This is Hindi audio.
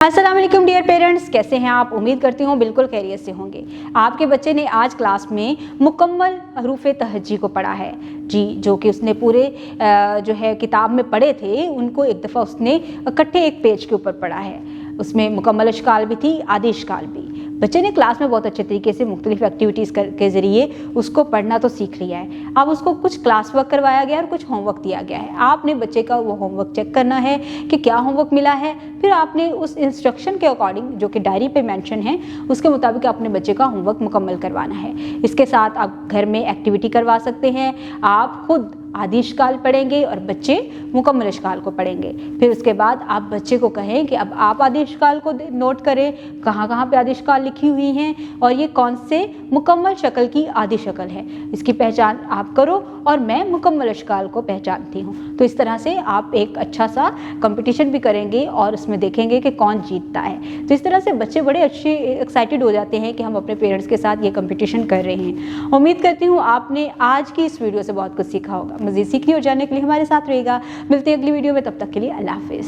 अस्सलाम वालेकुम डियर पेरेंट्स, कैसे हैं आप। उम्मीद करती हूँ बिल्कुल खैरियत से होंगे। आपके बच्चे ने आज क्लास में मुकम्मल हरूफ़े तहज्जी को पढ़ा है जी, जो कि उसने पूरे जो है किताब में पढ़े थे, उनको एक दफ़ा उसने इकट्ठे एक पेज के ऊपर पढ़ा है। उसमें मुकम्मल अशकाल भी थी, आधी अशकाल भी। बच्चे ने क्लास में बहुत अच्छे तरीके से मुख्तलिफ एक्टिविटीज़ के ज़रिए उसको पढ़ना तो सीख लिया है। अब उसको कुछ क्लास वर्क करवाया गया और कुछ होमवर्क दिया गया है। आपने बच्चे का वो होमवर्क चेक करना है कि क्या होमवर्क मिला है, फिर आपने उस इंस्ट्रक्शन के अकॉर्डिंग जो कि डायरी पे मेंशन है उसके मुताबिक अपने बच्चे का होमवर्क मुकम्मल करवाना है। इसके साथ आप घर में एक्टिविटी करवा सकते हैं। आप खुद आधी अशकाल पढ़ेंगे और बच्चे मुकम्मल अशकाल को पढ़ेंगे। फिर उसके बाद आप बच्चे को कहें कि अब आप आधी अशकाल को नोट करें, कहाँ कहाँ पे आधी अशकाल लिखी हुई हैं और ये कौन से मुकम्मल शक्ल की आधी शक्ल है, इसकी पहचान आप करो और मैं मुकम्मल अशकाल को पहचानती हूँ। तो इस तरह से आप एक अच्छा सा कंपटीशन भी करेंगे और उसमें देखेंगे कि कौन जीतता है। तो इस तरह से बच्चे बड़े अच्छे एक्साइटेड हो जाते हैं कि हम अपने पेरेंट्स के साथ ये कंपटीशन कर रहे हैं। उम्मीद करती हूँ आपने आज की इस वीडियो से बहुत कुछ सीखा होगा। मज़ीद सीखने और जानने के लिए हमारे साथ रहेगा। मिलते हैं अगली वीडियो में, तब तक के लिए अल्लाह हाफ़िज़।